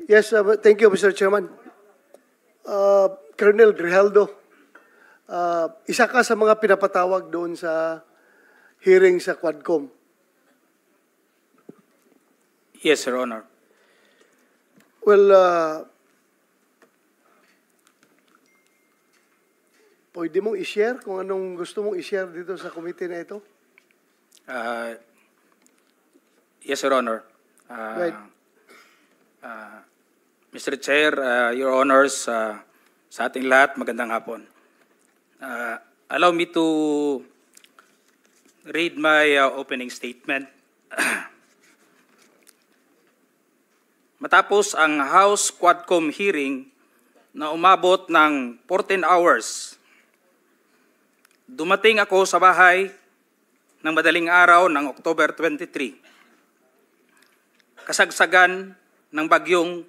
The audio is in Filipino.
Yes, thank you, Mr. Chairman. Colonel Grijaldo, isa ka sa mga pinapatawag doon sa hearing sa Quadcom. Yes, Your Honor. Well, pwede mong i-share kung anong gusto mong i-share dito sa committee na ito? Yes, Your Honor. Right. Mr. Chair, Your Honors, sa ating lahat, magandang hapon. Allow me to read my opening statement. Matapos ang House Quadcom hearing na umabot ng 14 hours, dumating ako sa bahay ng madaling araw ng October 23. Kasagsagan ng bagyong